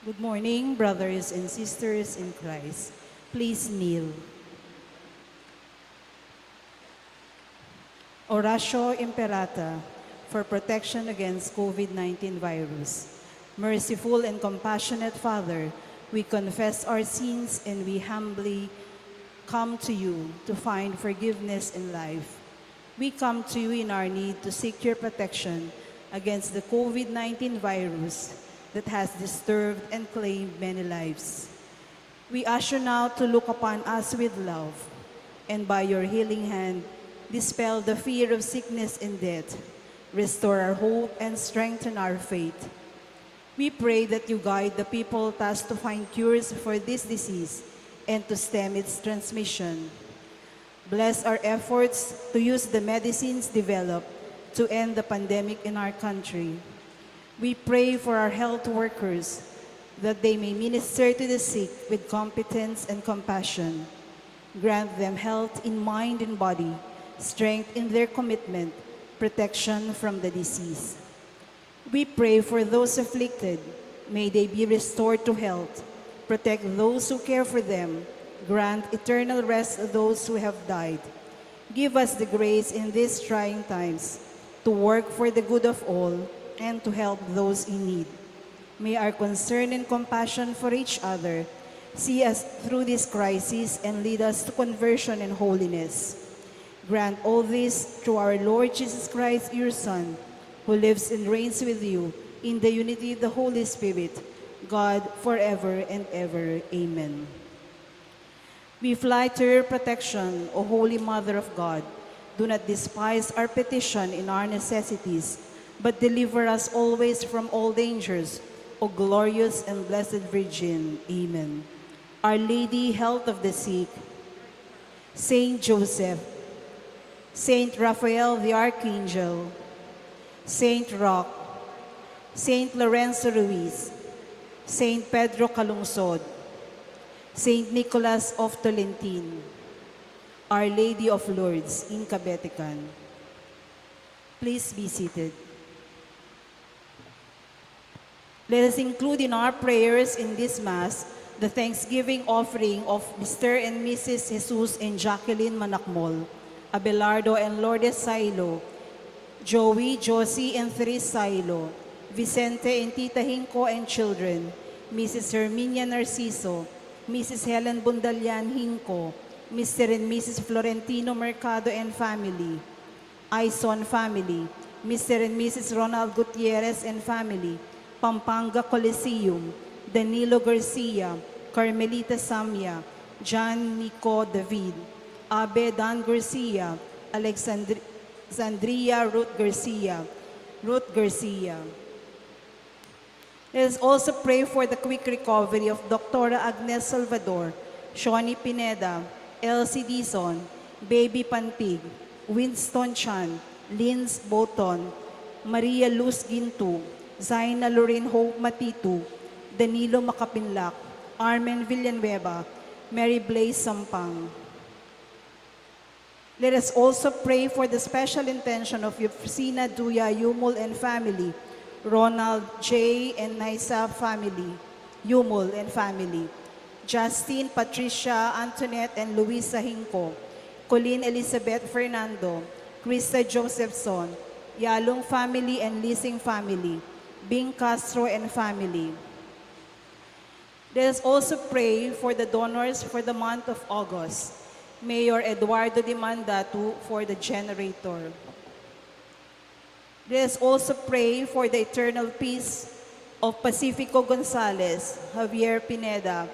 Good morning, brothers and sisters in Christ. Please kneel. Oratio Imperata for protection against COVID-19 virus. Merciful and compassionate Father, we confess our sins and we humbly come to you to find forgiveness in life. We come to you in our need to seek your protection against the COVID-19 virus that has disturbed and claimed many lives. We ask you now to look upon us with love, and by your healing hand, dispel the fear of sickness and death, restore our hope, and strengthen our faith. We pray that you guide the people tasked to find cures for this disease and to stem its transmission. Bless our efforts to use the medicines developed to end the pandemic in our country. We pray for our health workers that they may minister to the sick with competence and compassion. Grant them health in mind and body, strength in their commitment, protection from the disease. We pray for those afflicted. May they be restored to health. Protect those who care for them. Grant eternal rest to those who have died. Give us the grace in these trying times to work for the good of all and to help those in need. May our concern and compassion for each other see us through this crisis and lead us to conversion and holiness. Grant all this through our Lord Jesus Christ, your Son, who lives and reigns with you in the unity of the Holy Spirit, God, forever and ever. Amen. We fly to your protection, O Holy Mother of God. Do not despise our petition in our necessities, but deliver us always from all dangers, O glorious and blessed Virgin. Amen. Our Lady, health of the sick, Saint Joseph, Saint Raphael the Archangel, Saint Roch, Saint Lorenzo Ruiz, Saint Pedro Calungsod, Saint Nicholas of Tolentino, Our Lady of Lourdes in Cabetican. Please be seated. Let us include in our prayers in this Mass the Thanksgiving offering of Mr. and Mrs. Jesus and Jacqueline Manakmol, Abelardo and Lourdes Sailo, Joey, Josie, and Therese Sailo, Vicente and Tita Hinco and children, Mrs. Herminia Narciso, Mrs. Helen Bundalian Hinco, Mr. and Mrs. Florentino Mercado and family, Ison family, Mr. and Mrs. Ronald Gutierrez and family, Pampanga Coliseum, Danilo Garcia, Carmelita Samia, John Nico David, Abe Dan Garcia, Alexandria Ruth Garcia. Let us also pray for the quick recovery of Dr. Agnes Salvador, Shoni Pineda, Elsie Dizon, Baby Pantig, Winston Chan, Linz Boton, Maria Luz Gintu, Zaina Lorraine Hope Matitu, Danilo Makapinlak, Armen Villanueva, Mary Blaze Sampang. Let us also pray for the special intention of Yufsina Duya Yumul and family, Ronald J. and Naisa family, Yumul and family, Justine, Patricia, Antoinette, and Luisa Hinco, Colleen Elizabeth Fernando, Krista Josephson, Yalong family and Lising family, Bing Castro and family. Let us also pray for the donors for the month of August. Mayor Eduardo de Mandatu for the generator. Let us also pray for the eternal peace of Pacifico Gonzalez, Javier Pineda,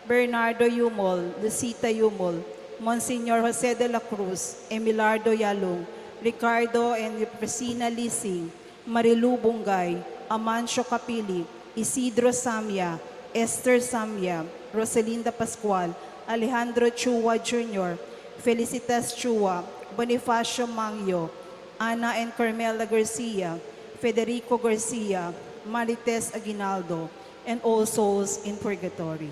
Bernardo Yumol, Lucita Yumol, Monsignor Jose de la Cruz, Emilardo Yalong, Ricardo and Presina Lising, Marilu Bungay, Amancio Capili, Isidro Samya, Esther Samya, Rosalinda Pascual, Alejandro Chua Jr., Felicitas Chua, Bonifacio Mangyo, Ana and Carmela Garcia, Federico Garcia, Marites Aguinaldo, and all souls in purgatory.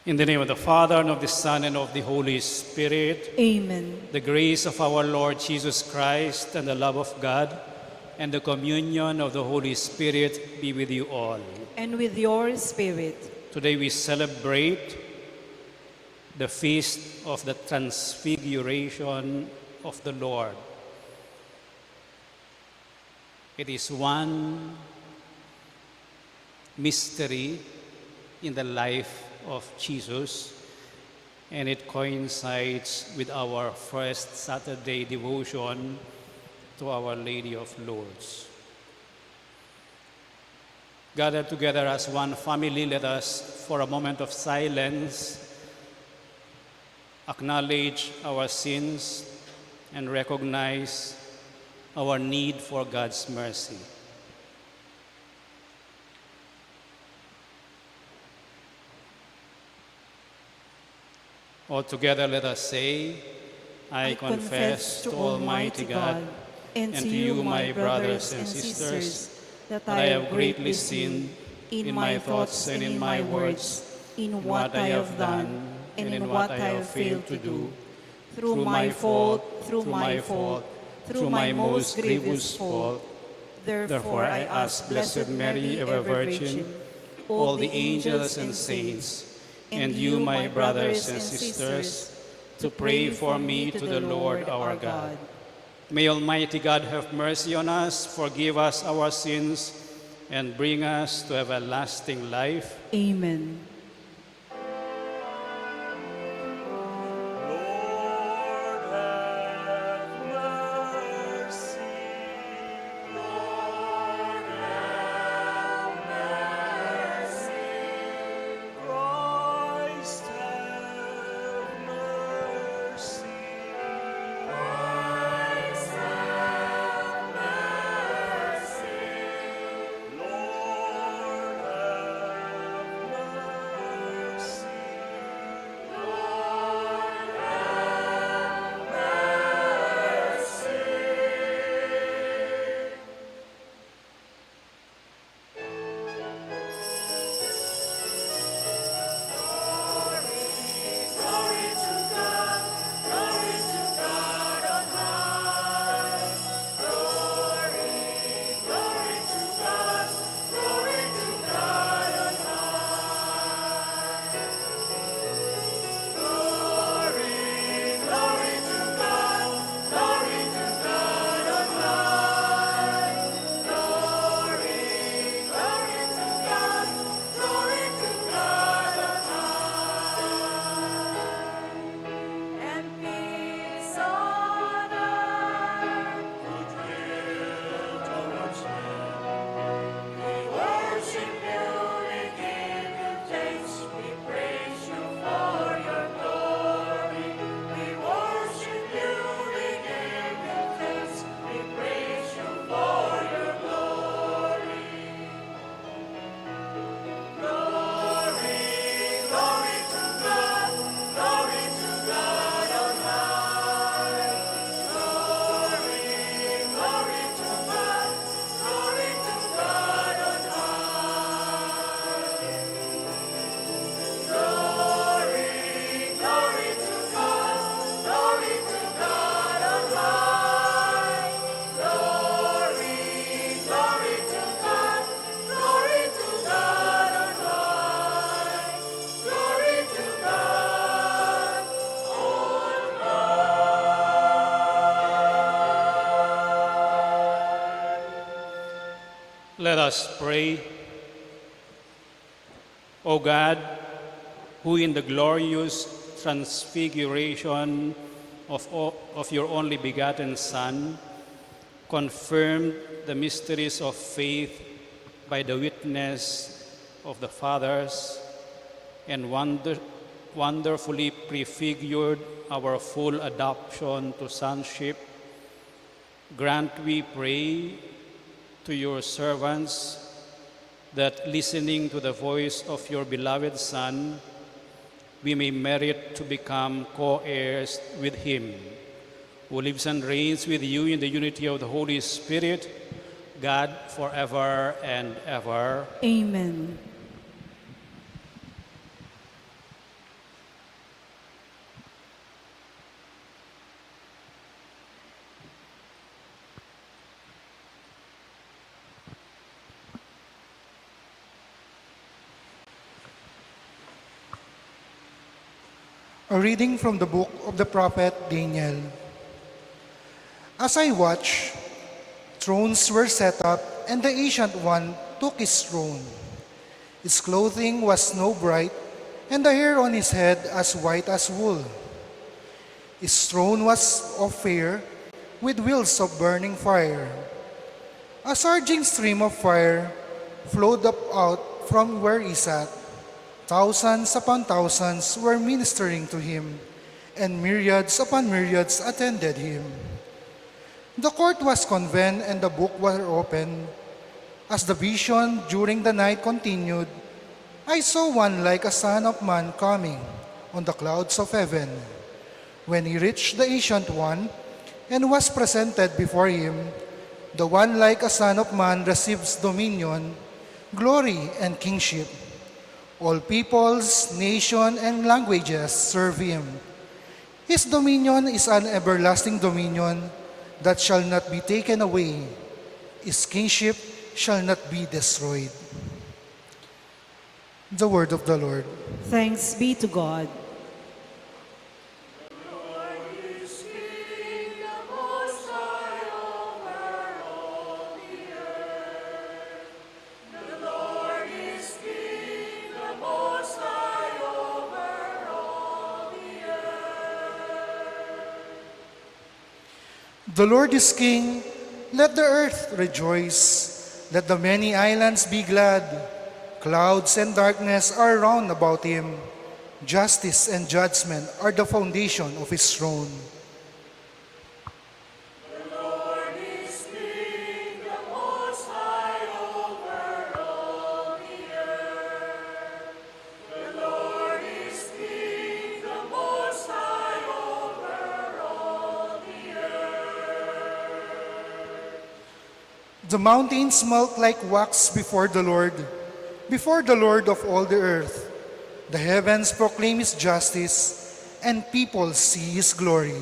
In the name of the Father, and of the Son, and of the Holy Spirit. Amen. The grace of our Lord Jesus Christ, and the love of God, and the communion of the Holy Spirit be with you all. And with your spirit. Today we celebrate the feast of the Transfiguration of the Lord. It is one mystery in the life of Jesus, and it coincides with our first Saturday devotion to Our Lady of Lourdes. Gathered together as one family, let us, for a moment of silence, acknowledge our sins and recognize our need for God's mercy. All together let us say, I confess to Almighty God and to you, my brothers and sisters, that I have greatly sinned in my thoughts and in my words, in what I have done and in what I have failed to do, through my fault, through my most grievous fault. Therefore I ask Blessed Mary, ever Virgin, all the angels and saints, and you, my brothers and sisters, to pray for me to the Lord our God. May Almighty God have mercy on us, forgive us our sins, and bring us to everlasting life. Amen. Let us pray. O God, who in the glorious transfiguration of your only begotten Son confirmed the mysteries of faith by the witness of the fathers and wonderfully prefigured our full adoption to sonship, grant, we pray, to your servants that listening to the voice of your beloved Son, we may merit to become co-heirs with him, who lives and reigns with you in the unity of the Holy Spirit, God, forever and ever. Amen. A reading from the book of the prophet Daniel. As I watched, thrones were set up, and the Ancient One took his throne. His clothing was snow bright, and the hair on his head as white as wool. His throne was of fire, with wheels of burning fire. A surging stream of fire flowed up out from where he sat. Thousands upon thousands were ministering to him, and myriads upon myriads attended him. The court was convened and the book was opened. As the vision during the night continued, I saw one like a son of man coming on the clouds of heaven. When he reached the Ancient One and was presented before him, the one like a son of man receives dominion, glory, and kingship. All peoples, nations, and languages serve him. His dominion is an everlasting dominion that shall not be taken away. His kingship shall not be destroyed. The word of the Lord. Thanks be to God. The Lord is King, let the earth rejoice, let the many islands be glad. Clouds and darkness are round about him. Justice and judgment are the foundation of his throne. The mountains melt like wax before the Lord of all the earth. The heavens proclaim his justice, and people see his glory.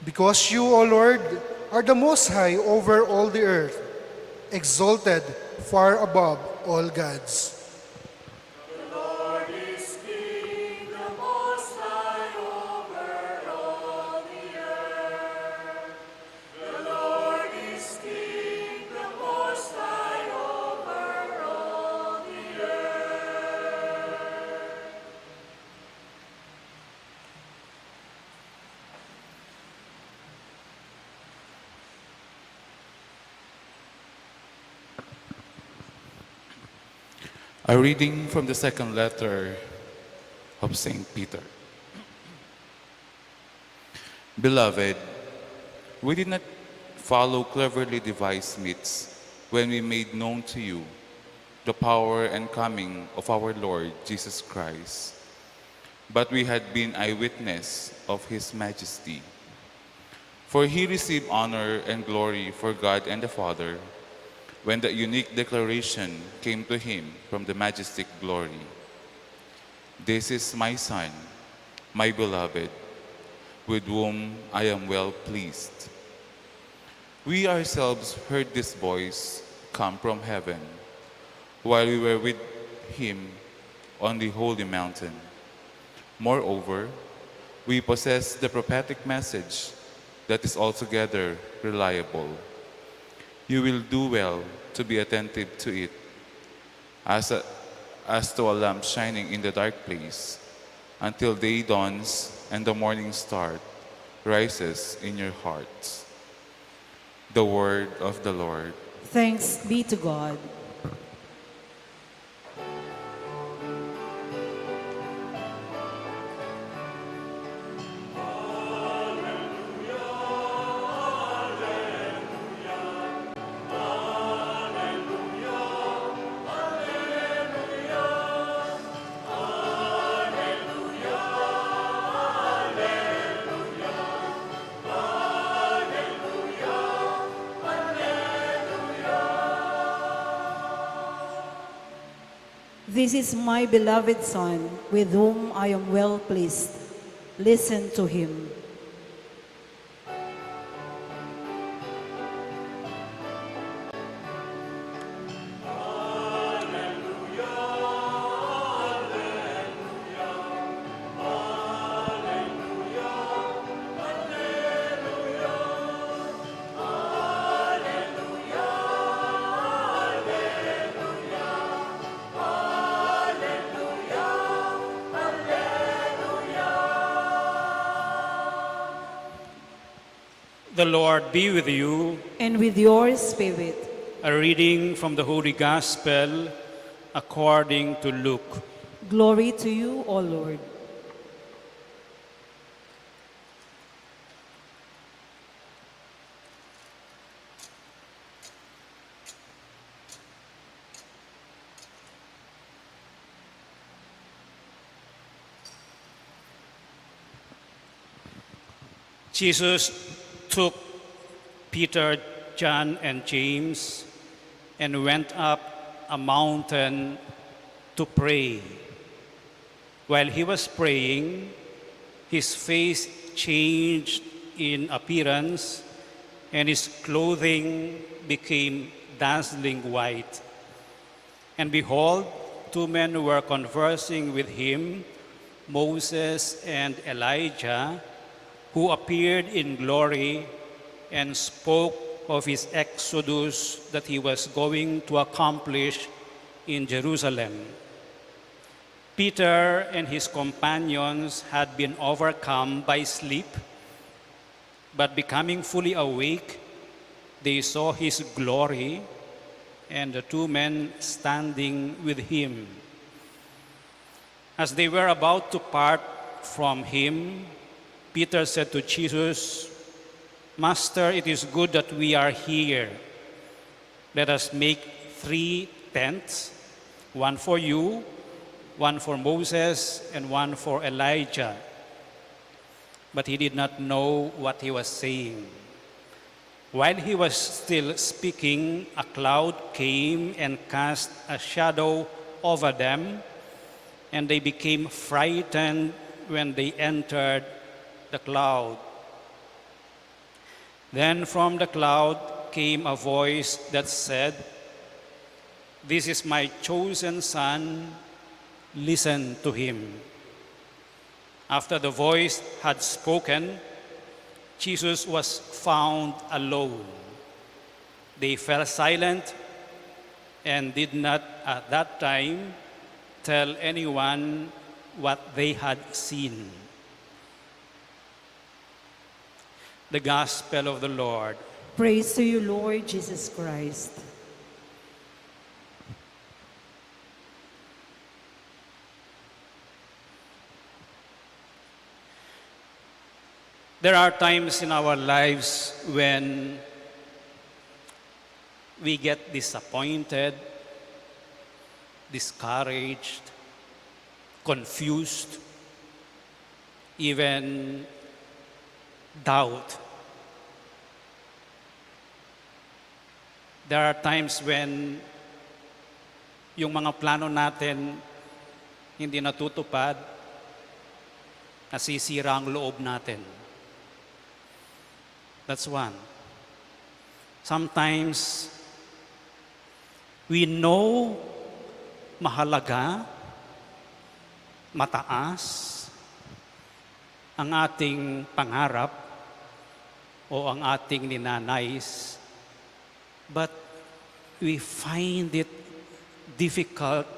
Because you, O Lord, are the Most High over all the earth, exalted far above all gods. A reading from the second letter of St. Peter. Beloved, we did not follow cleverly devised myths when we made known to you the power and coming of our Lord Jesus Christ, but we had been eyewitness of his majesty. For he received honor and glory for God and the Father when the unique declaration came to him from the majestic glory. This is my Son, my beloved, with whom I am well pleased. We ourselves heard this voice come from heaven while we were with him on the holy mountain. Moreover, we possess the prophetic message that is altogether reliable. You will do well to be attentive to it, as to a lamp shining in the dark place, until day dawns and the morning star rises in your hearts. The word of the Lord. Thanks be to God. This is my beloved Son, with whom I am well pleased. Listen to him. The Lord be with you. And with your spirit. A reading from the Holy Gospel according to Luke. Glory to you, O Lord. Jesus took Peter, John, and James and went up a mountain to pray. While he was praying, his face changed in appearance and his clothing became dazzling white. And behold, two men were conversing with him, Moses and Elijah, who appeared in glory and spoke of his exodus that he was going to accomplish in Jerusalem. Peter and his companions had been overcome by sleep, but becoming fully awake, they saw his glory and the two men standing with him. As they were about to part from him, Peter said to Jesus, "Master, it is good that we are here. Let us make 3 tents, one for you, one for Moses, and one for Elijah." But he did not know what he was saying. While he was still speaking, a cloud came and cast a shadow over them, and they became frightened when they entered the cloud. Then from the cloud came a voice that said, "This is my chosen Son, listen to him." After the voice had spoken, Jesus was found alone. They fell silent and did not at that time tell anyone what they had seen. The Gospel of the Lord. Praise to you, Lord Jesus Christ. There are times in our lives when we get disappointed, discouraged, confused, even doubt. There are times when yung mga plano natin hindi natutupad, nasisira ang loob natin. That's one. Sometimes, we know mahalaga, mataas, ang ating pangarap o ang ating ninanais, but we find it difficult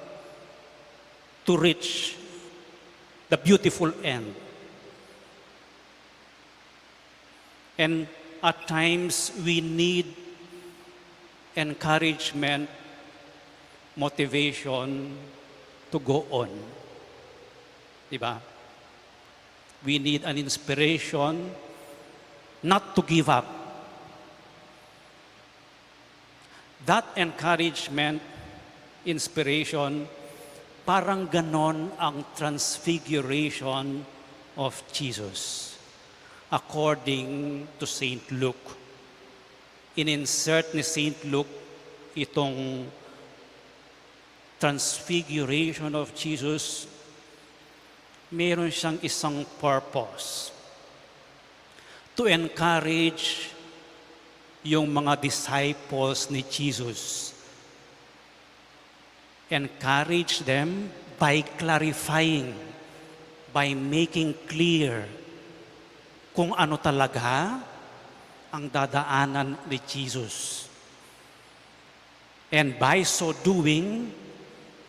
to reach the beautiful end. And at times, we need encouragement, motivation to go on. Diba? We need an inspiration not to give up. That encouragement, inspiration, parang ganon ang transfiguration of Jesus, according to St. Luke. In-insert ni St. Luke itong transfiguration of Jesus. Meron siyang isang purpose: to encourage yung mga disciples ni Jesus. Encourage them by clarifying, by making clear kung ano talaga ang dadaanan ni Jesus. And by so doing,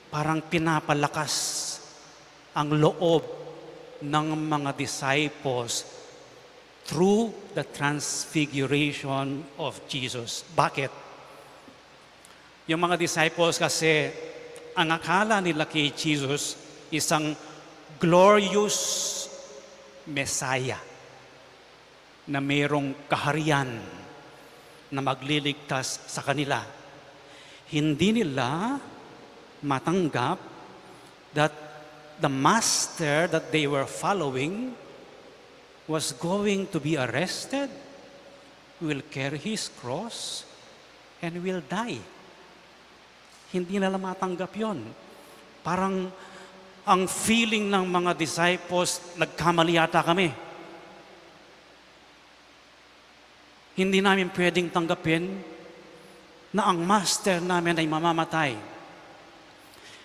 parang pinapalakas ang loob ng mga disciples through the transfiguration of Jesus. Bakit? Yung mga disciples kasi, ang akala nila kay Jesus, isang glorious Messiah na mayroong kaharian na magliligtas sa kanila. Hindi nila matanggap that the master that they were following was going to be arrested, will carry his cross, and will die. Hindi nila matanggap yon. Parang ang feeling ng mga disciples, nagkamali yata kami. Hindi namin pwedeng tanggapin na ang master namin ay mamamatay.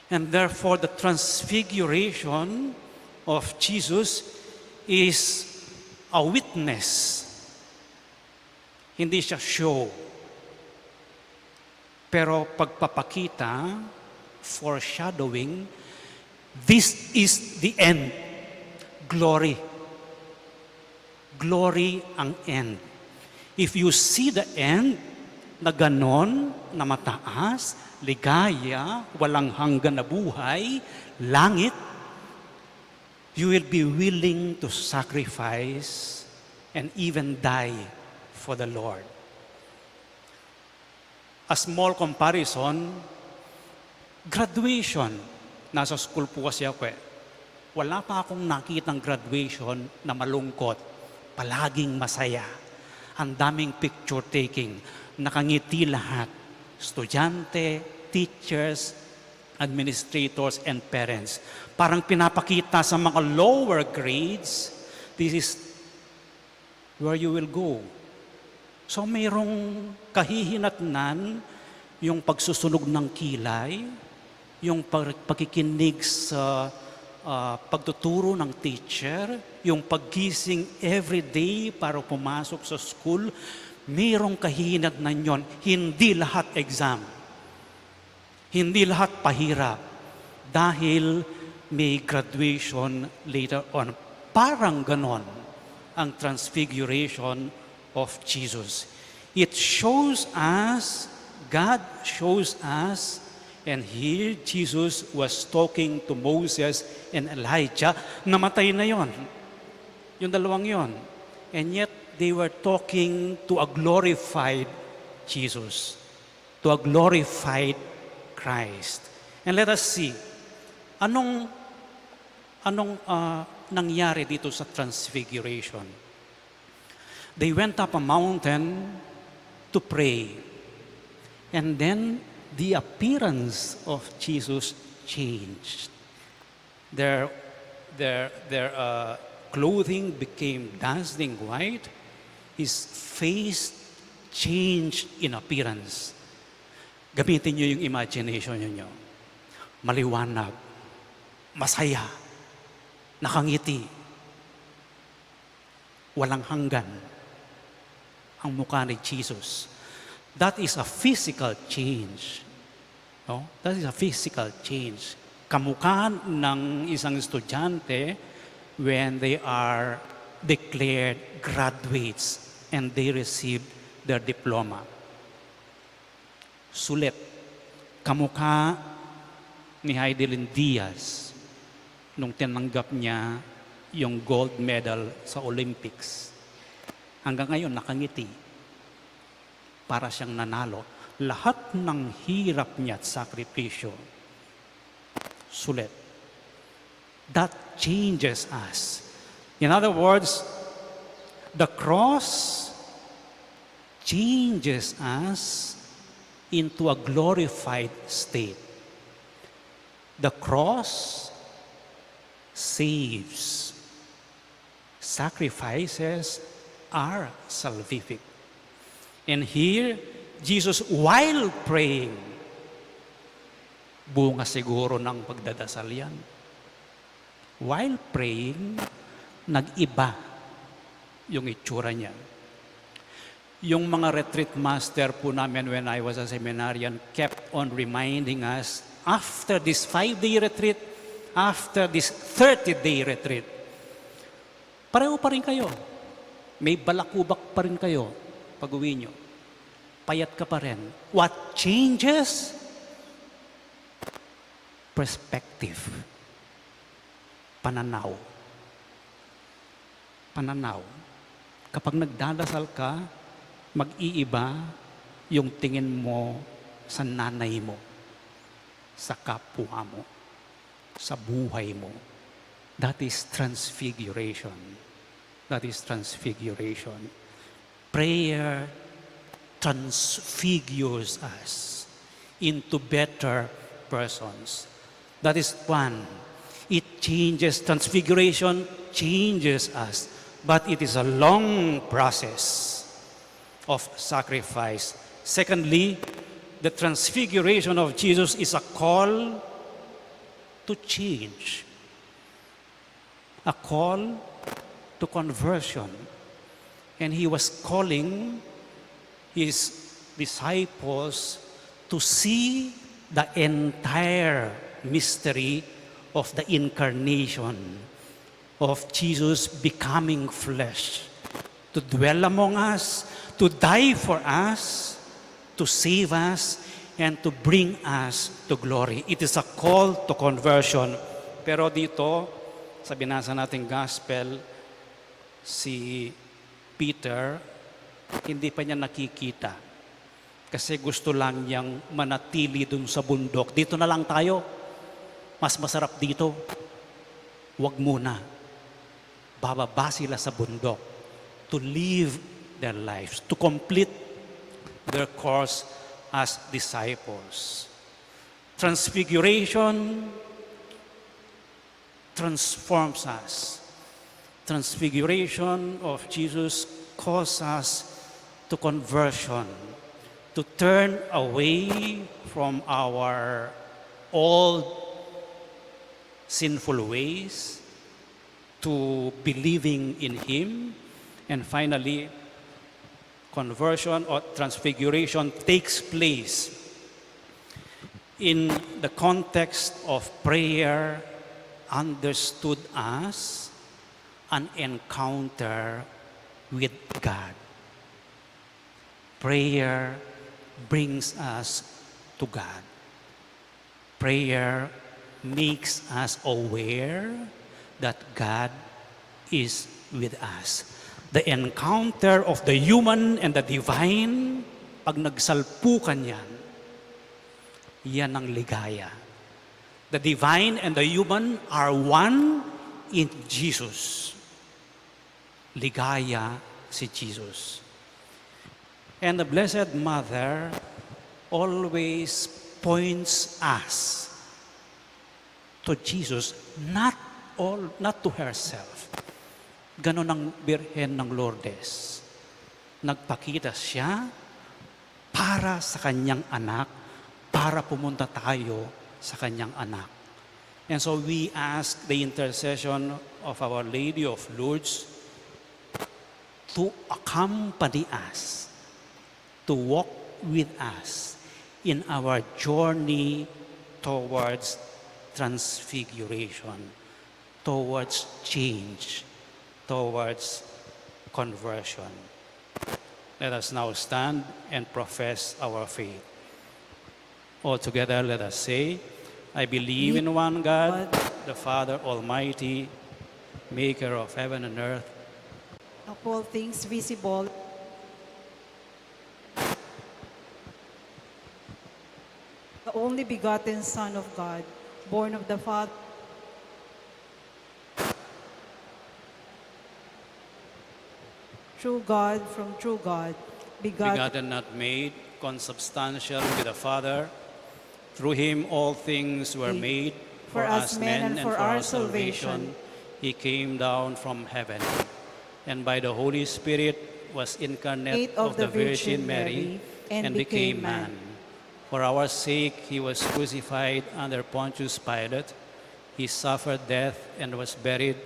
And therefore, the transfiguration of Jesus is a witness. Hindi siya show. Pero pagpapakita, foreshadowing, this is the end. Glory. Glory ang end. If you see the end, na ganon, na mataas, ligaya, walang hanggan na buhay, langit, you will be willing to sacrifice and even die for the Lord. A small comparison, graduation. Nasa school po kasi ako eh. Wala pa akong nakitang graduation na malungkot. Palaging masaya. Ang daming picture taking. Nakangiti lahat. Estudyante, teachers, administrators, and parents. Parang pinapakita sa mga lower grades, this is where you will go. So mayroong kahihinatnan yung pagsusunog ng kilay, yung pagkikinig sa pagtuturo ng teacher, yung paggising every day para pumasok sa school, mayroong kahihinatnan yon. Hindi lahat exam. Hindi lahat pahirap. Dahil may graduation later on. Parang ganon ang transfiguration of Jesus. It shows us, God shows us, and here Jesus was talking to Moses and Elijah. Namatay na yon. Yung dalawang yon. And yet, they were talking to a glorified Jesus. To a glorified Christ. And let us see, anong nangyari dito sa transfiguration? They went up a mountain to pray. And then, the appearance of Jesus changed. Their clothing became dazzling white. His face changed in appearance. Gamitin niyo yung imagination niyo. Maliwanag, masaya, nakangiti, walang hanggan ang mukha ni Jesus. That is a physical change. No? That is a physical change. Kamukha ng isang estudyante when they are declared graduates and they receive their diploma. Sulit. Kamukha ni Heidelin Diaz nung tinanggap niya yung gold medal sa Olympics. Hanggang ngayon, nakangiti. Para siyang nanalo. Lahat ng hirap niya at sakripisyo, sulit. That changes us. In other words, the cross changes us into a glorified state. The cross saves. Sacrifices are salvific. And here, Jesus, while praying, bunga siguro ng pagdadasal yan. While praying, nag-iba yung itsura niya. Yung mga retreat master po namin when I was a seminarian kept on reminding us, after this 5-day retreat, after this 30-day retreat, pareho pa rin kayo. May balakubak pa rin kayo pag-uwi nyo. Payat ka pa rin. What changes? Perspective. Pananaw. Pananaw. Kapag nagdadasal ka, mag-iiba yung tingin mo sa nanay mo, sa kapwa mo, sa buhay mo. That is transfiguration. That is transfiguration. Prayer transfigures us into better persons. That is one. It changes, transfiguration changes us, but it is a long process of sacrifice. Secondly, the transfiguration of Jesus is a call to change. A call to conversion. And he was calling his disciples to see the entire mystery of the incarnation of Jesus becoming flesh, to dwell among us, to die for us, to save us, and to bring us to glory. It is a call to conversion. Pero dito, sa binasa nating gospel, si Peter, hindi pa niya nakikita. Kasi gusto lang niyang manatili dun sa bundok. Dito na lang tayo. Mas masarap dito. Huwag muna. Bababa sila sa bundok to live their lives, to complete their course as disciples. Transfiguration transforms us. Transfiguration of Jesus calls us to conversion, to turn away from our old sinful ways, to believing in Him. And finally, conversion or transfiguration takes place in the context of prayer, understood as an encounter with God. Prayer brings us to God. Prayer makes us aware that God is with us. The encounter of the human and the divine, pag nagsalpukan yan ang ligaya. The divine and the human are one in Jesus. Ligaya si Jesus. And the Blessed Mother always points us to Jesus, not to herself. Ganon ang Birhen ng Lourdes. Nagpakita siya para sa kanyang anak, para pumunta tayo sa kanyang anak. And so we ask the intercession of Our Lady of Lourdes to accompany us, to walk with us in our journey towards transfiguration, towards change, towards conversion. Let us now stand and profess our faith. All together, let us say, I believe in one God, the Father Almighty, maker of heaven and earth, of all things visible, the only begotten Son of God, born of the Father, true God from true God, begotten, not made, consubstantial with the Father. Through him all things were made. for us men and for our salvation. He came down from heaven, and by the Holy Spirit was incarnate of the Virgin Mary, and became man. For our sake he was crucified under Pontius Pilate. He suffered death and was buried,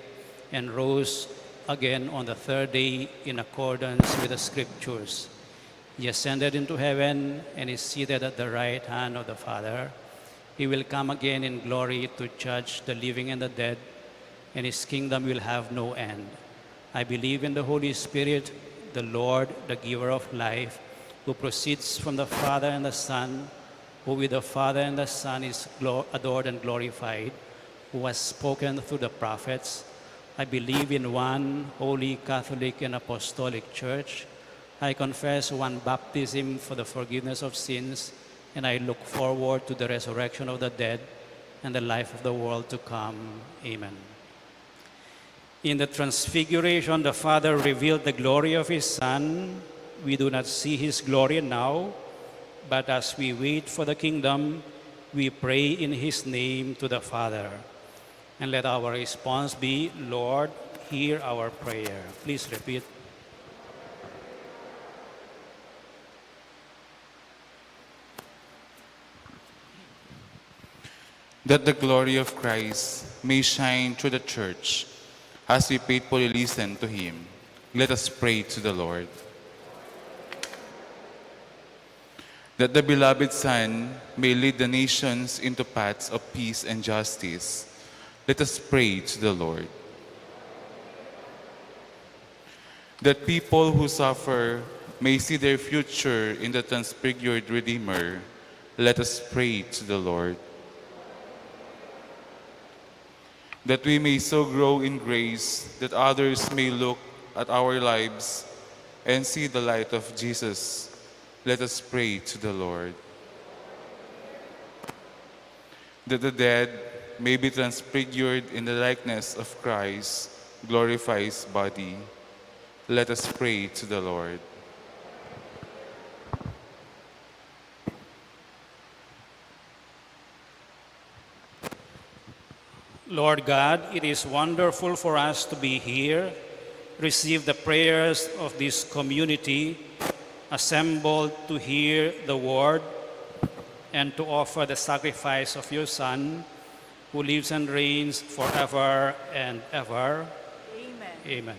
and rose again on the third day in accordance with the Scriptures. He ascended into heaven and is seated at the right hand of the Father. He will come again in glory to judge the living and the dead, and his kingdom will have no end. I believe in the Holy Spirit, the Lord, the giver of life, who proceeds from the Father and the Son, who with the Father and the Son is adored and glorified, who has spoken through the prophets. I believe in one holy Catholic and Apostolic Church. I confess one baptism for the forgiveness of sins, and I look forward to the resurrection of the dead and the life of the world to come. Amen. In the Transfiguration, the Father revealed the glory of His Son. We do not see His glory now, but as we wait for the kingdom, we pray in His name to the Father. And let our response be, Lord, hear our prayer. Please repeat. That the glory of Christ may shine through the church as we faithfully listen to him. Let us pray to the Lord. That the beloved Son may lead the nations into paths of peace and justice. Let us pray to the Lord. That people who suffer may see their future in the transfigured Redeemer. Let us pray to the Lord. That we may so grow in grace that others may look at our lives and see the light of Jesus. Let us pray to the Lord. That the dead may be transfigured in the likeness of Christ's glorified body. Let us pray to the Lord. Lord God, it is wonderful for us to be here. Receive the prayers of this community assembled to hear the word and to offer the sacrifice of your Son, who lives and reigns forever and ever. Amen. Amen.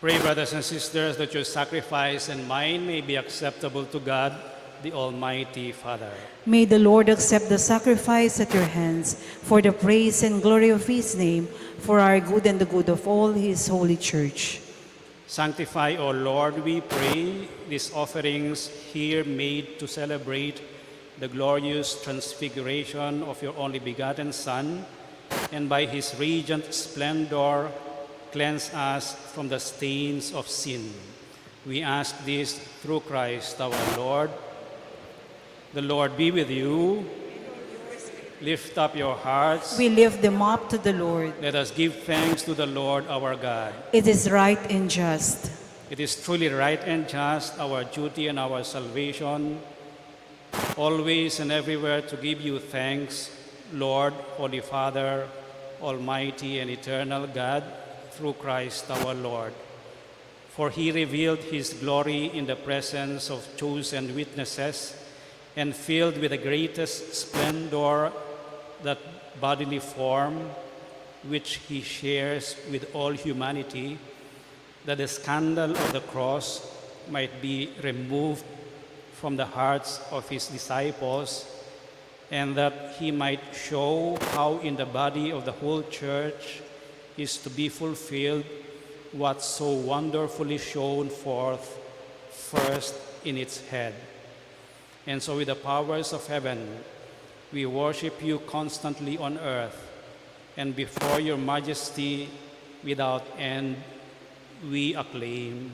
Pray, brothers and sisters, that your sacrifice and mine may be acceptable to God, the Almighty Father. May the Lord accept the sacrifice at your hands for the praise and glory of his name, for our good and the good of all his holy church. Sanctify, O Lord, we pray, these offerings here made to celebrate the glorious transfiguration of your only begotten Son, and by his radiant splendor cleanse us from the stains of sin. We ask this through Christ our Lord. The Lord be with you. Lift up your hearts. We lift them up to the Lord. Let us give thanks to the Lord our God. It is right and just. It is truly right and just, our duty and our salvation, always and everywhere to give you thanks, Lord, Holy Father, Almighty and eternal God, through Christ our Lord. For he revealed his glory in the presence of chosen witnesses, and filled with the greatest splendor that bodily form which he shares with all humanity, that the scandal of the cross might be removed from the hearts of his disciples, and that he might show how in the body of the whole church is to be fulfilled what so wonderfully shone forth first in its head. And so with the powers of heaven, we worship you constantly on earth, and before your majesty without end we acclaim.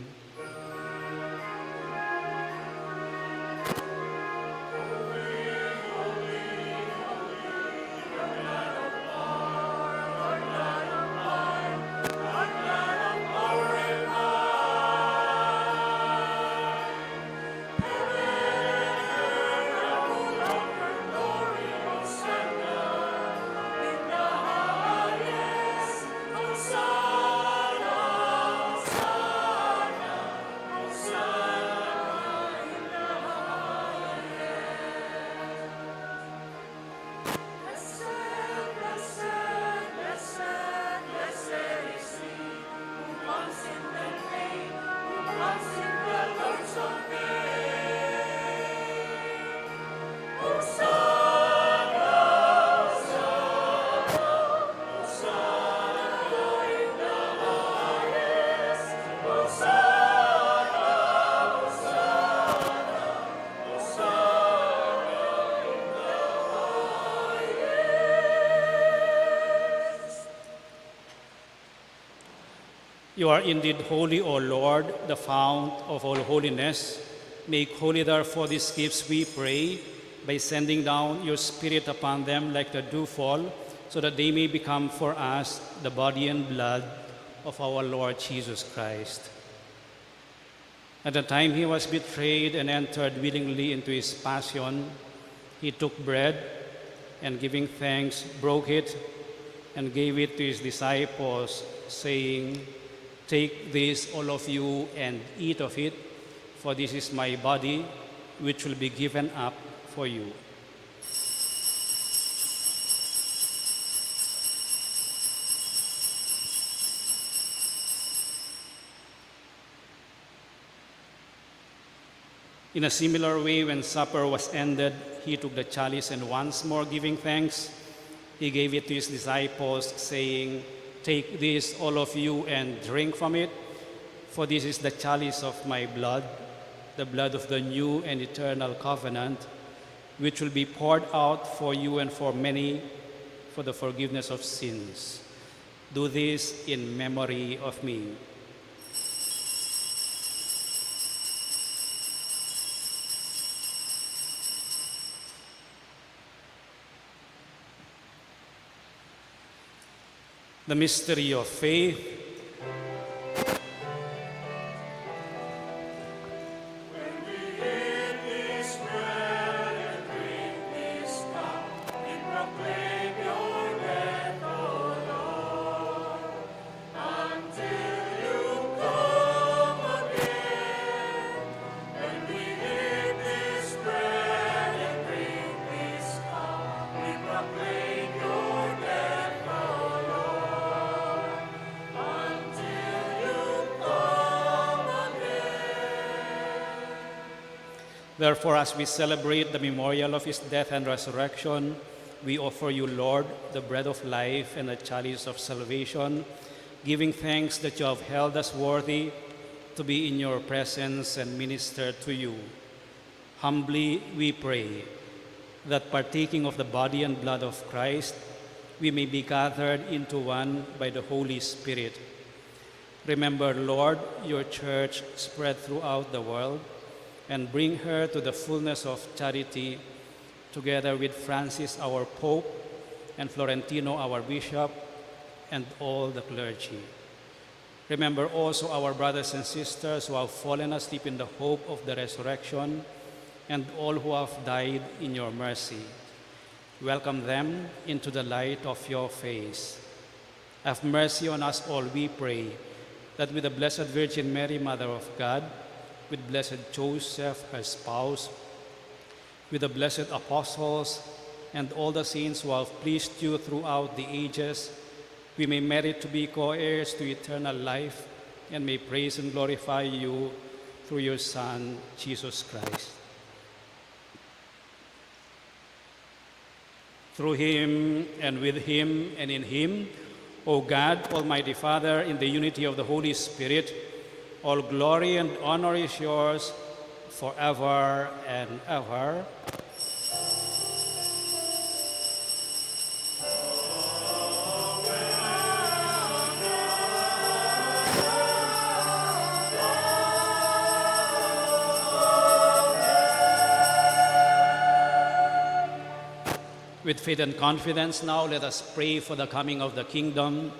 You are indeed holy, O Lord, the fount of all holiness. Make holy, therefore, these gifts, we pray, by sending down your Spirit upon them like the dewfall, so that they may become for us the body and blood of our Lord Jesus Christ. At the time he was betrayed and entered willingly into his passion, he took bread and, giving thanks, broke it and gave it to his disciples, saying, "Take this, all of you, and eat of it, for this is my body, which will be given up for you." In a similar way, when supper was ended, he took the chalice, and once more giving thanks, he gave it to his disciples, saying, "Take this, all of you, and drink from it, for this is the chalice of my blood, the blood of the new and eternal covenant, which will be poured out for you and for many for the forgiveness of sins. Do this in memory of me." The mystery of faith. Therefore, as we celebrate the memorial of his death and resurrection, we offer you, Lord, the bread of life and the chalice of salvation, giving thanks that you have held us worthy to be in your presence and minister to you. Humbly we pray that partaking of the body and blood of Christ, we may be gathered into one by the Holy Spirit. Remember, Lord, your church spread throughout the world, and bring her to the fullness of charity, together with Francis, our Pope, and Florentino, our Bishop, and all the clergy. Remember also our brothers and sisters who have fallen asleep in the hope of the resurrection, and all who have died in your mercy. Welcome them into the light of your face. Have mercy on us all, we pray, that with the Blessed Virgin Mary, Mother of God, with blessed Joseph, her spouse, with the blessed apostles, and all the saints who have pleased you throughout the ages, we may merit to be co-heirs to eternal life, and may praise and glorify you through your Son, Jesus Christ. Through him, and with him, and in him, O God, Almighty Father, in the unity of the Holy Spirit, all glory and honor is yours forever and ever. With faith and confidence now, let us pray for the coming of the kingdom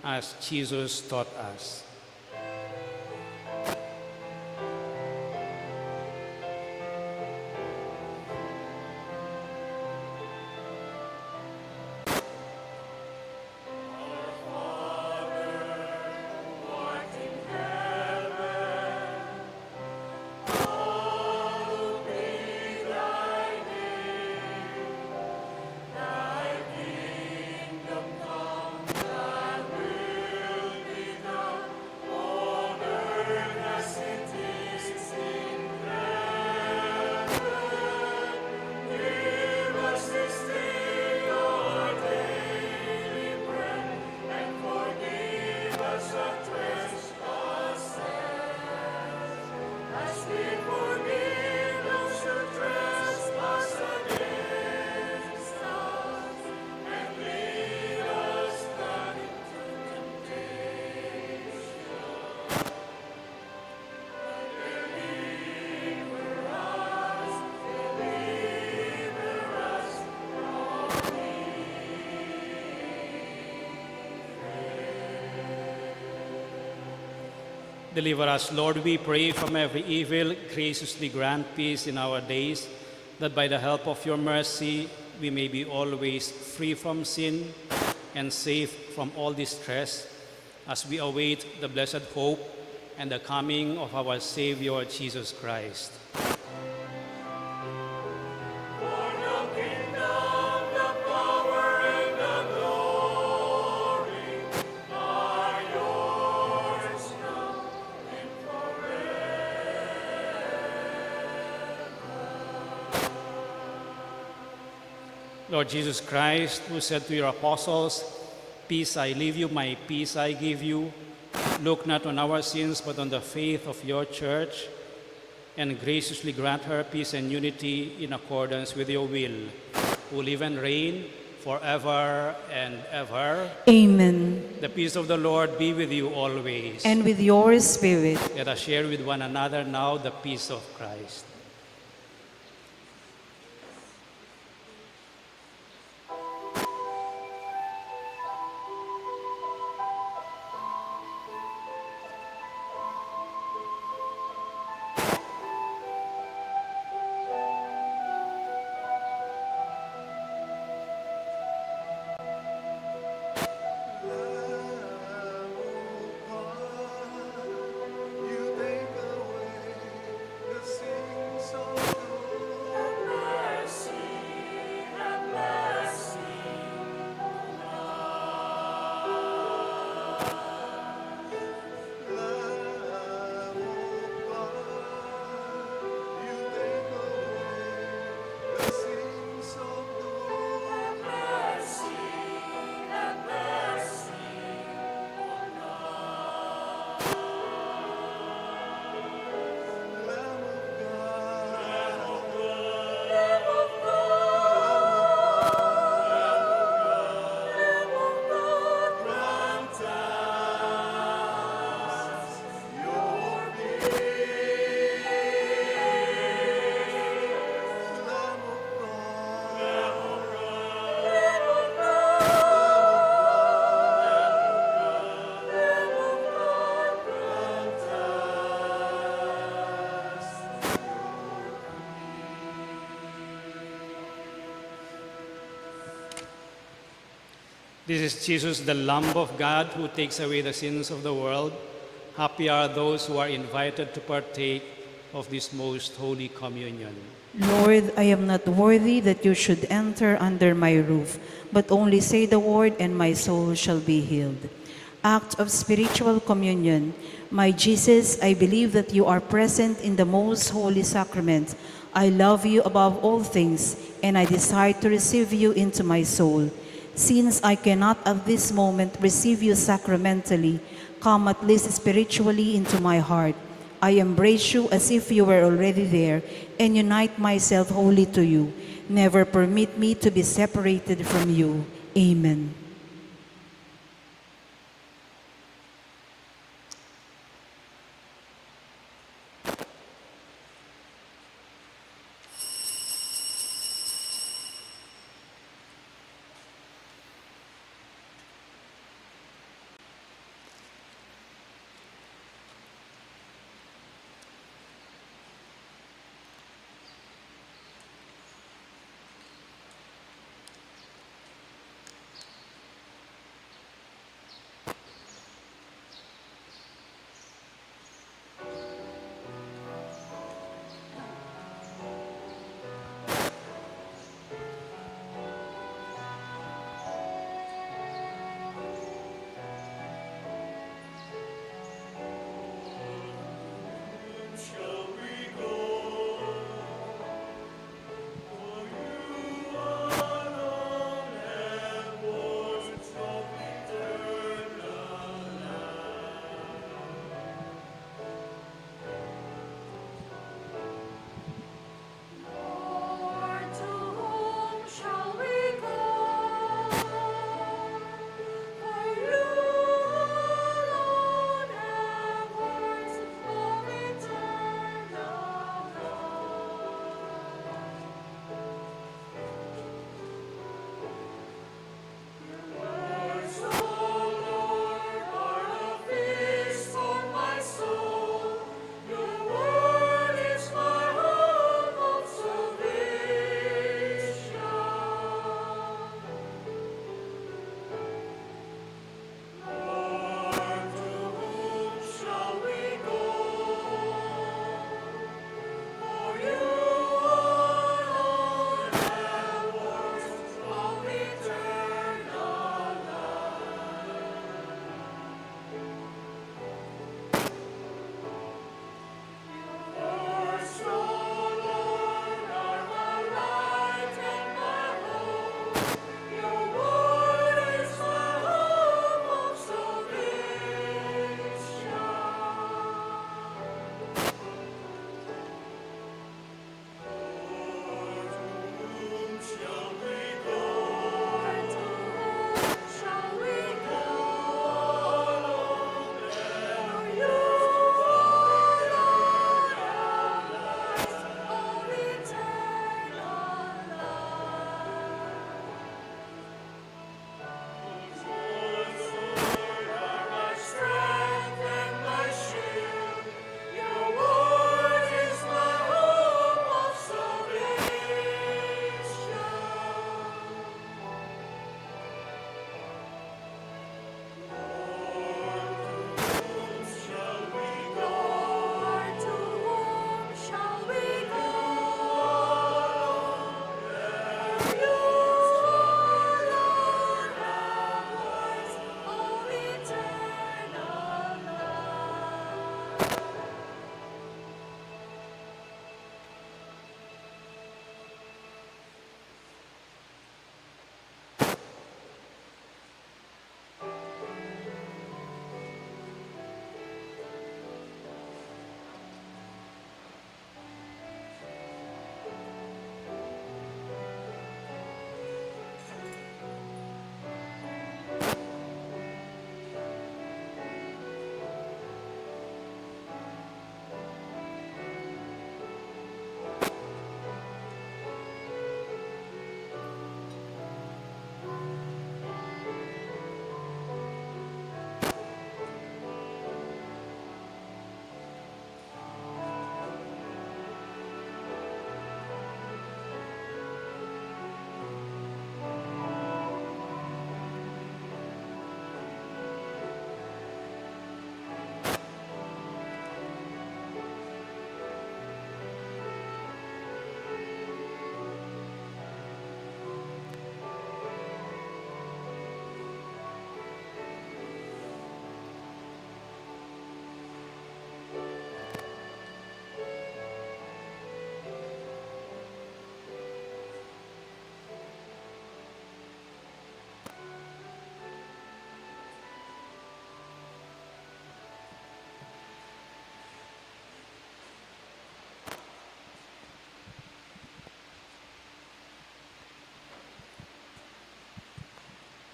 as Jesus taught us. Deliver us, Lord, we pray, from every evil. Graciously grant peace in our days, that by the help of your mercy we may be always free from sin and safe from all distress, as we await the blessed hope and the coming of our Savior, Jesus Christ. Lord Jesus Christ, who said to your apostles, "Peace I leave you, my peace I give you," look not on our sins, but on the faith of your church, and graciously grant her peace and unity in accordance with your will, who live and reign forever and ever. Amen. The peace of the Lord be with you always. And with your spirit. Let us share with one another now the peace of Christ. You take away the sin This is Jesus, the Lamb of God, who takes away the sins of the world. Happy are those who are invited to partake of this most holy communion. Lord, I am not worthy that you should enter under my roof, but only say the word and my soul shall be healed. Act of spiritual communion. My Jesus, I believe that you are present in the most holy sacrament. I love you above all things, and I desire to receive you into my soul. Since I cannot at this moment receive you sacramentally, come at least spiritually into my heart. I embrace you as if you were already there, and unite myself wholly to you. Never permit me to be separated from you. Amen.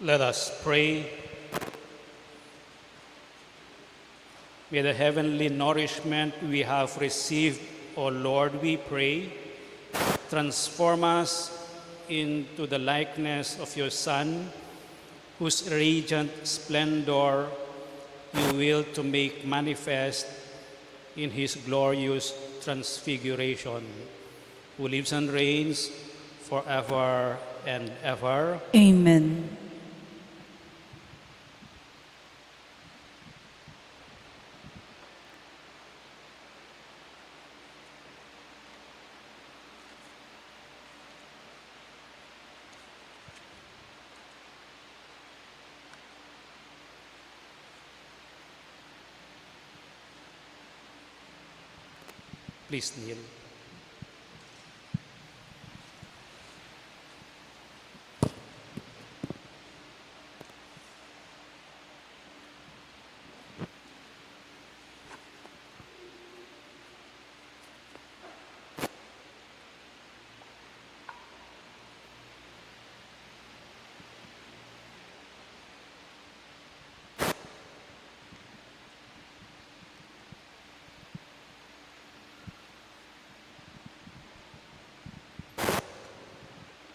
Let us pray. May the heavenly nourishment we have received, O Lord, we pray, transform us into the likeness of your Son, whose radiant splendor you will to make manifest in his glorious transfiguration, who lives and reigns forever and ever. Amen. Please kneel.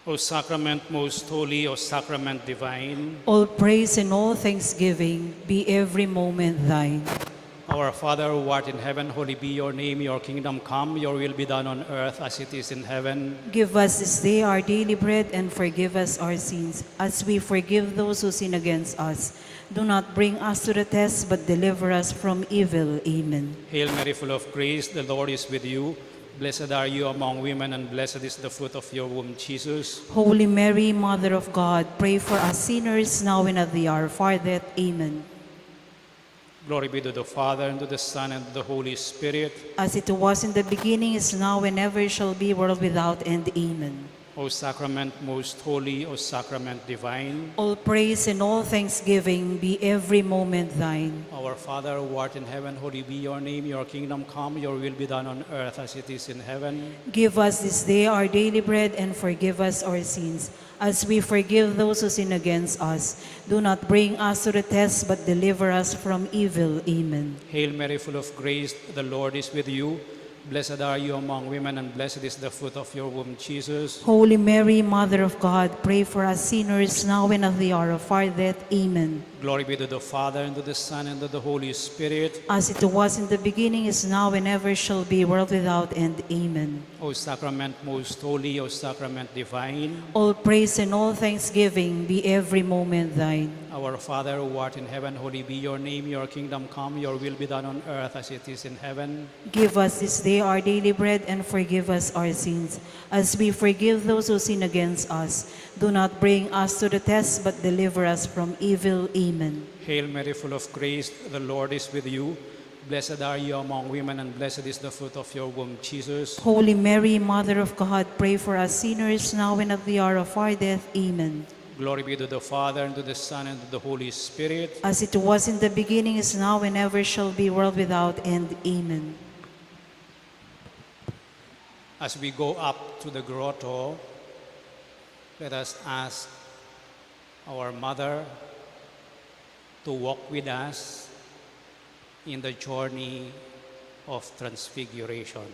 O sacrament most holy, O sacrament divine, All praise and all thanksgiving be every moment thine. our Father who art in heaven, holy be your name, your kingdom come, your will be done on earth as it is in heaven. Give us this day our daily bread, and forgive us our sins, as we forgive those who sin against us. Do not bring us to the test, but deliver us from evil. Amen. Hail Mary, full of grace, the Lord is with you. Blessed are you among women, and blessed is the fruit of your womb, Jesus. Holy Mary, Mother of God, pray for us sinners, now and at the hour of our death. Amen. Glory be to the Father, and to the Son, and to the Holy Spirit. As it was in the beginning, is now, and ever shall be, world without end. Amen. O sacrament most holy, O sacrament divine, All praise and all thanksgiving be every moment thine. our Father who art in heaven, holy be your name, your kingdom come, your will be done on earth as it is in heaven. Give us this day our daily bread, and forgive us our sins, as we forgive those who sin against us. Do not bring us to the test, but deliver us from evil. Amen. Hail Mary, full of grace, the Lord is with you. Blessed are you among women, and blessed is the fruit of your womb, Jesus. Holy Mary, Mother of God, pray for us sinners, now and at the hour of our death. Amen. Glory be to the Father, and to the Son, and to the Holy Spirit. As it was in the beginning, is now, and ever shall be, world without end. Amen. O sacrament most holy, O sacrament divine, All praise and all thanksgiving be every moment thine. our Father who art in heaven, holy be your name, your kingdom come, your will be done on earth as it is in heaven. Give us this day our daily bread, and forgive us our sins, as we forgive those who sin against us. Do not bring us to the test, but deliver us from evil. Amen. Hail Mary, full of grace, the Lord is with you. Blessed are you among women, and blessed is the fruit of your womb, Jesus. Holy Mary, Mother of God, pray for us sinners, now and at the hour of our death. Amen. Glory be to the Father, and to the Son, and to the Holy Spirit. As it was in the beginning, is now, and ever shall be, world without end. Amen. As we go up to the grotto, let us ask our Mother to walk with us in the journey of transfiguration.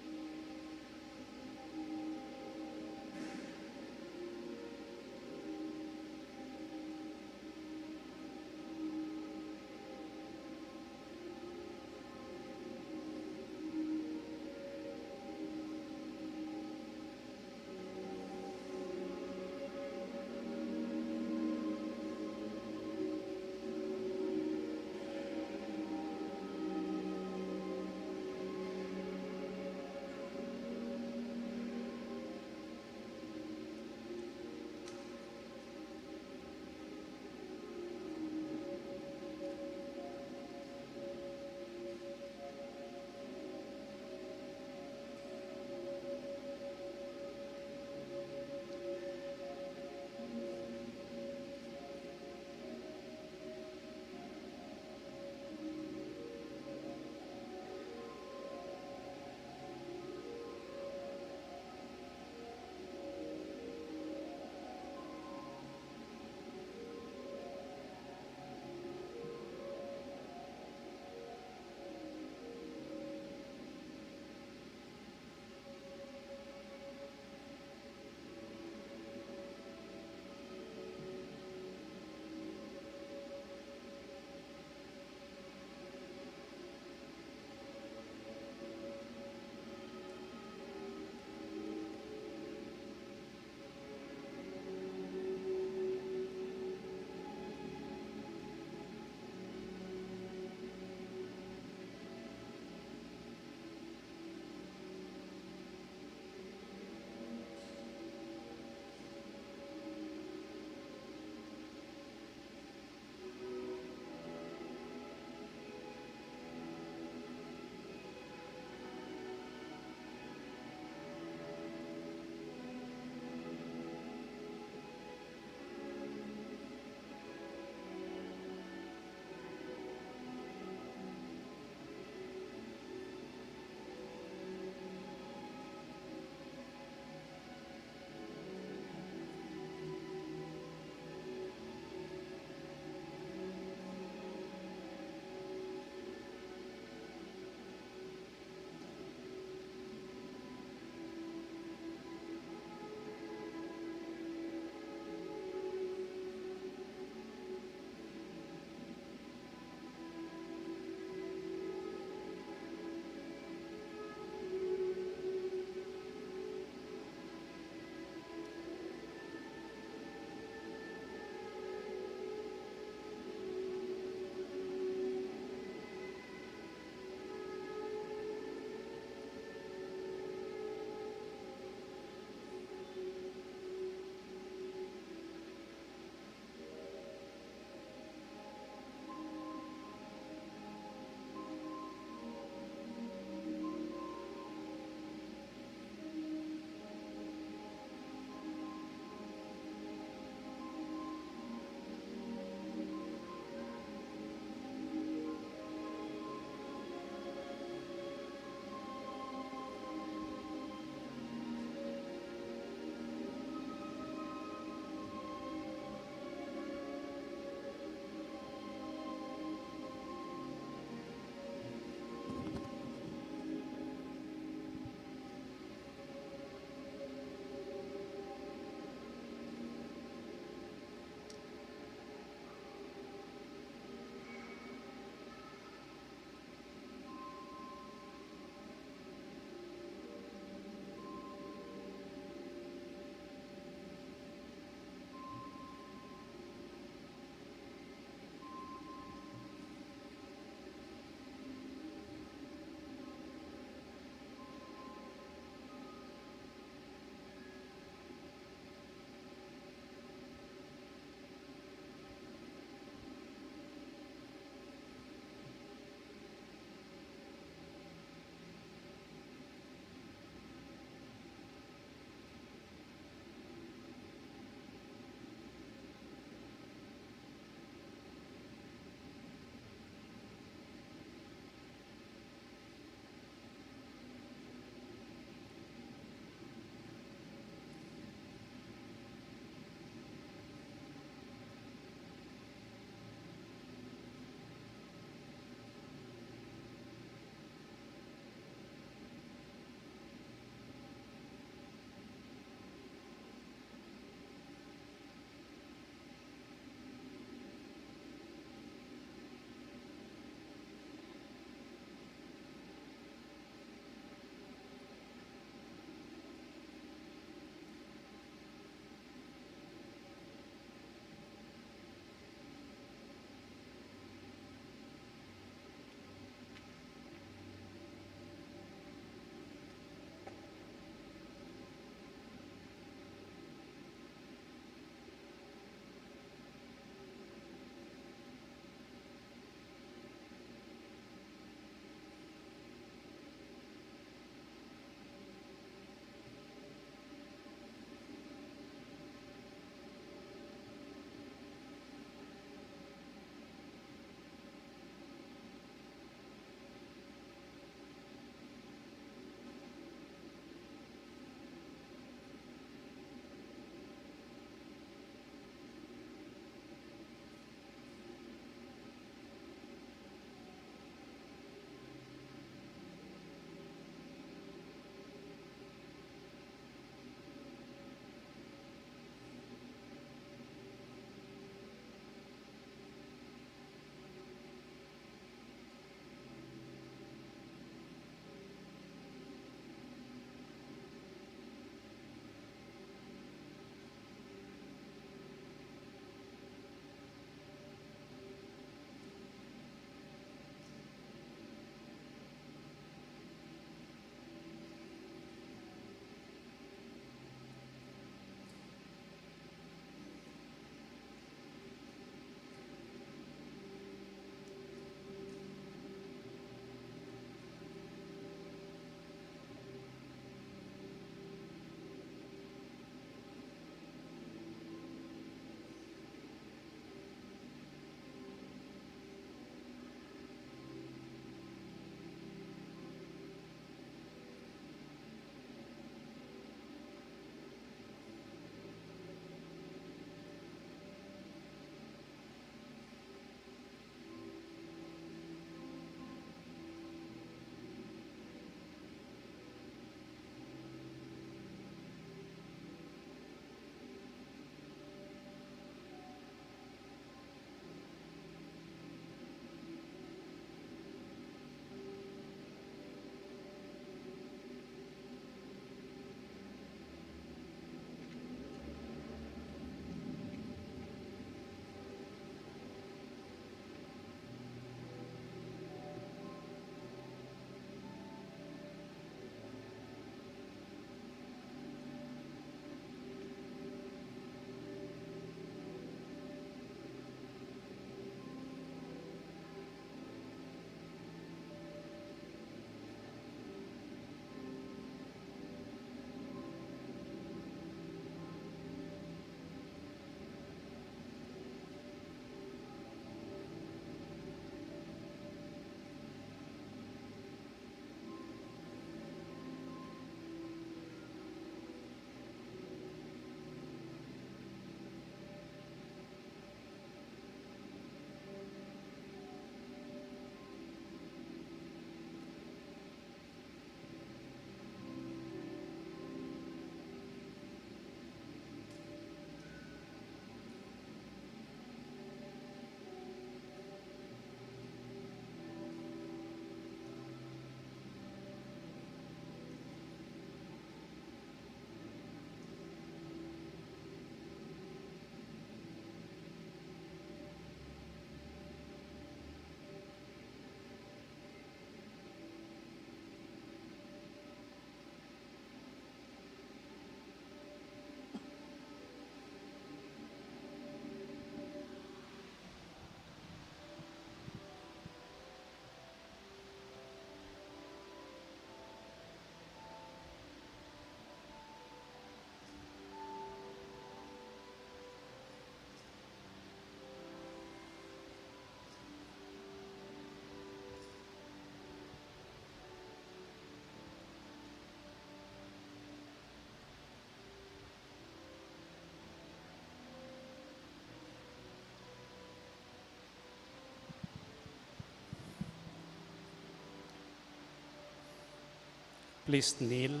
Please kneel.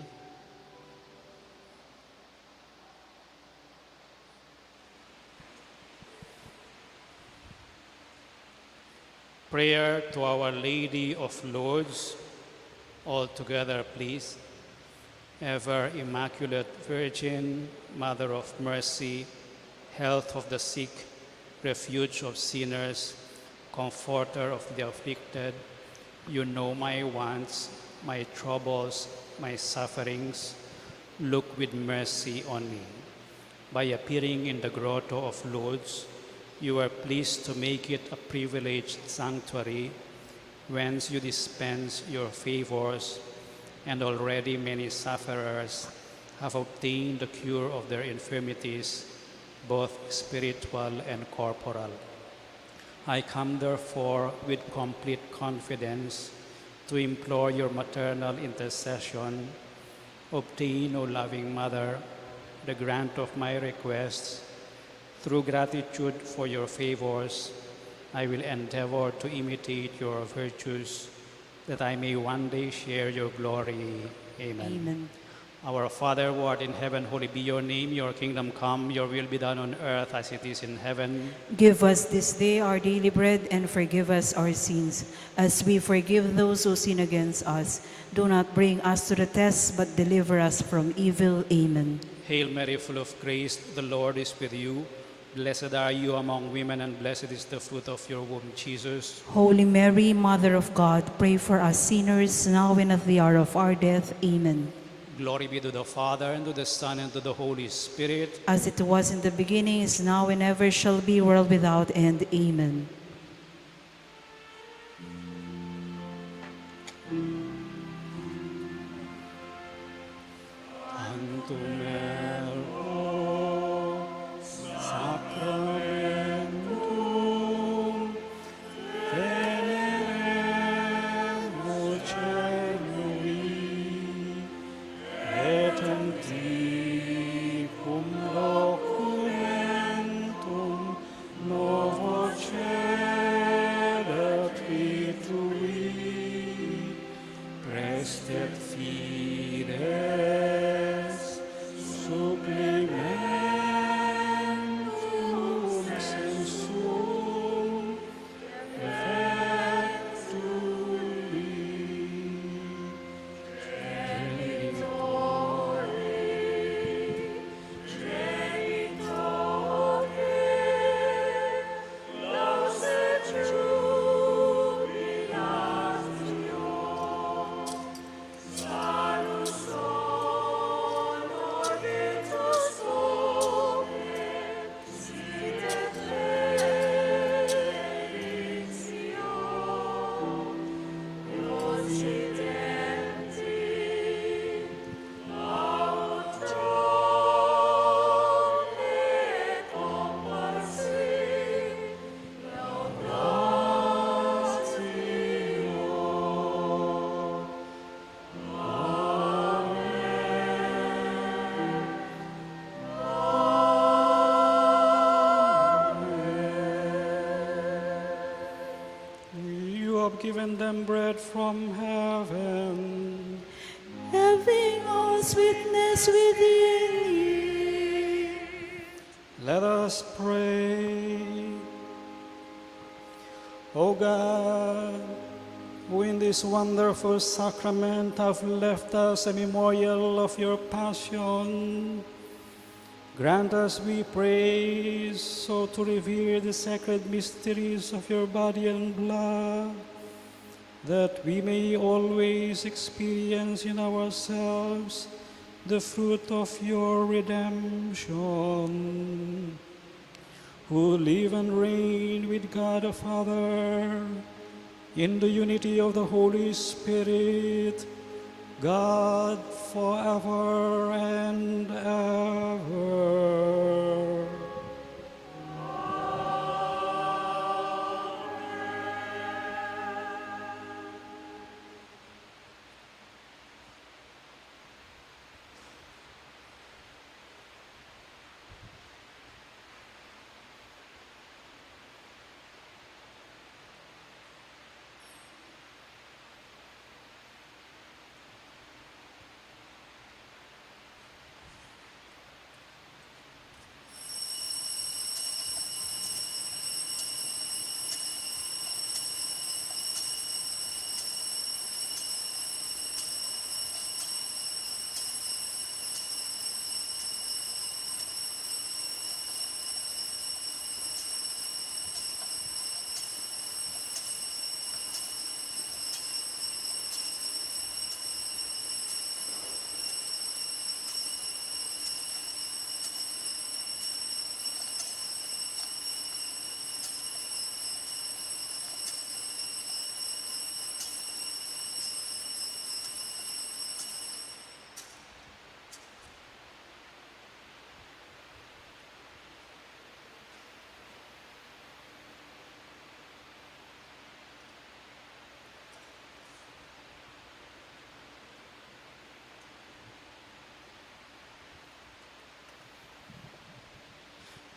Prayer to Our Lady of Lourdes. All together, please. Ever Immaculate Virgin, Mother of Mercy, health of the sick, refuge of sinners, comforter of the afflicted, you know my wants, my troubles, my sufferings. Look with mercy on me. By appearing in the grotto of Lourdes, you are pleased to make it a privileged sanctuary whence you dispense your favors, and already many sufferers have obtained the cure of their infirmities, both spiritual and corporal. I come therefore with complete confidence to implore your maternal intercession. Obtain, O loving Mother, the grant of my requests. Through gratitude for your favors, I will endeavor to imitate your virtues, that I may one day share your glory. Amen. Amen. Our Father, who art in heaven, hallowed be your name. Your kingdom come, your will be done on earth as it is in heaven. Give us this day our daily bread, and forgive us our sins, as we forgive those who sin against us. Do not bring us to the test, but deliver us from evil. Amen. Hail Mary, full of grace, the Lord is with you. Blessed are you among women, and blessed is the fruit of your womb, Jesus. Holy Mary, Mother of God, pray for us sinners, now and at the hour of our death. Amen. Glory be to the Father, and to the Son, and to the Holy Spirit. As it was in the beginning, is now, and ever shall be, world without end. Amen. Antum ergo sacramentum veneremur celui et antiquum documentum novo celetri tui prestet fides supplementum sensum effectui You have given them bread from heaven. Having us witness within you. Let us pray. O God, who in this wonderful sacrament have left us a memorial of your passion, grant us, we pray, so to revere the sacred mysteries of your body and blood, that we may always experience in ourselves the fruit of your redemption, who live and reign with God the Father in the unity of the Holy Spirit, God forever and ever.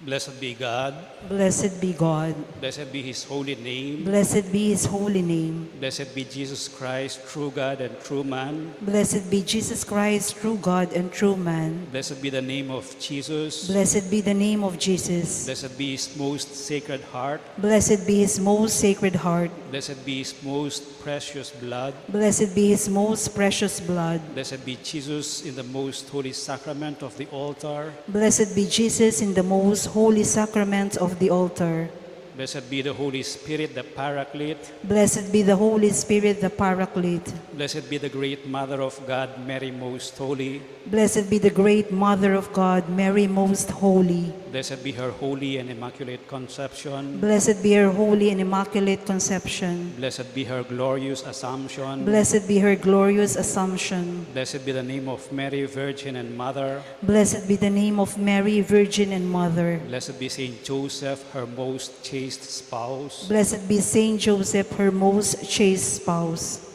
Blessed be God. Blessed be God. Blessed be his holy name. Blessed be his holy name. Blessed be Jesus Christ, true God and true man. Blessed be Jesus Christ, true God and true man. Blessed be the name of Jesus. Blessed be the name of Jesus. Blessed be his most sacred heart. Blessed be his most sacred heart. Blessed be his most precious blood. Blessed be his most precious blood. Blessed be Jesus in the most holy sacrament of the altar. Blessed be Jesus in the most holy sacrament of the altar. Blessed be the Holy Spirit, the Paraclete. Blessed be the Holy Spirit, the Paraclete. Blessed be the great Mother of God, Mary most holy. Blessed be the great Mother of God, Mary most holy. Blessed be her holy and immaculate conception. Blessed be her holy and immaculate conception. Blessed be her glorious assumption. Blessed be her glorious assumption. Blessed be the name of Mary, Virgin and Mother. Blessed be the name of Mary, Virgin and Mother. Blessed be Saint Joseph, her most chaste spouse. Blessed be Saint Joseph, her most chaste spouse.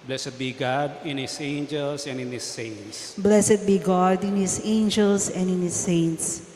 Blessed be God in his angels and in his saints. Blessed be God in his angels and in his saints.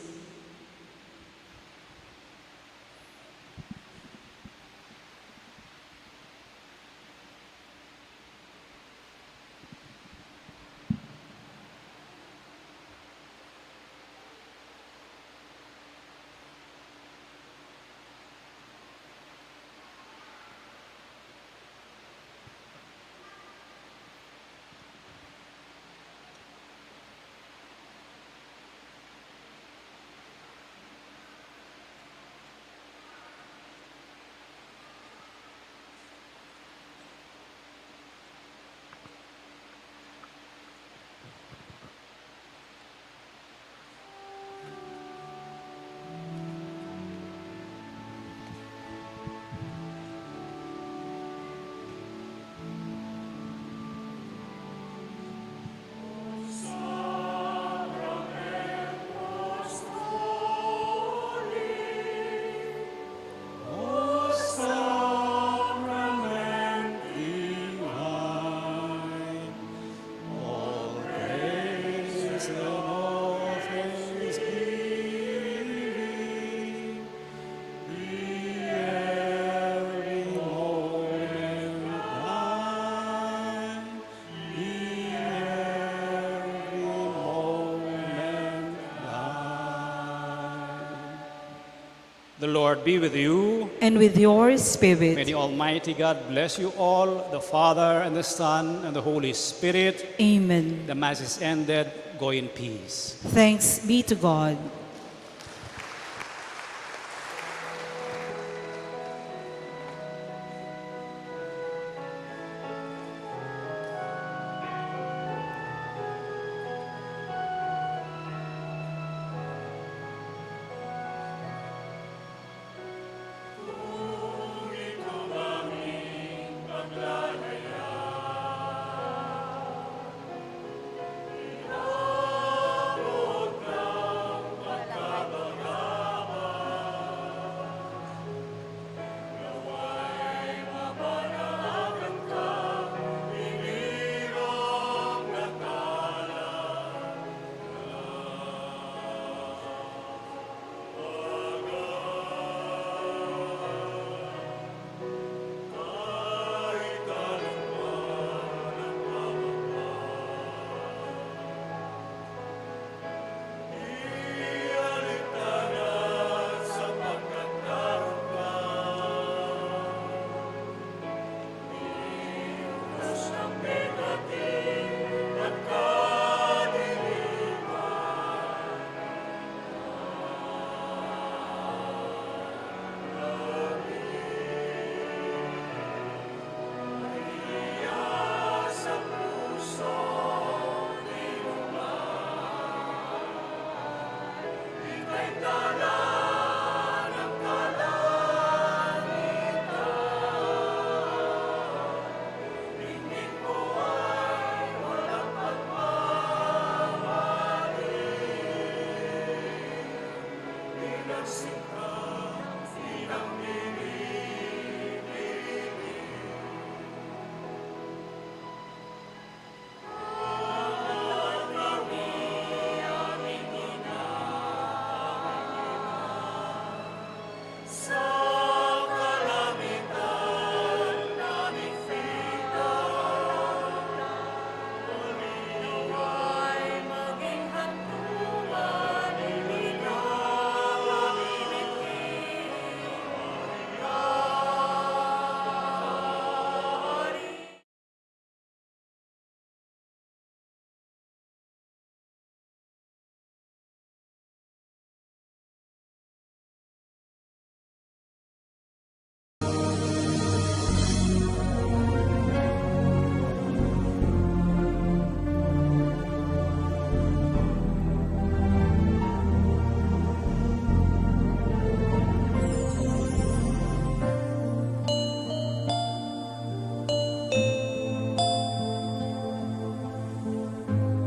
The Lord be with you. And with your May spirit. the Almighty God bless you all, the Father and the Son and the Holy Spirit. Amen. The Mass is ended. Go in peace. Thanks be to God.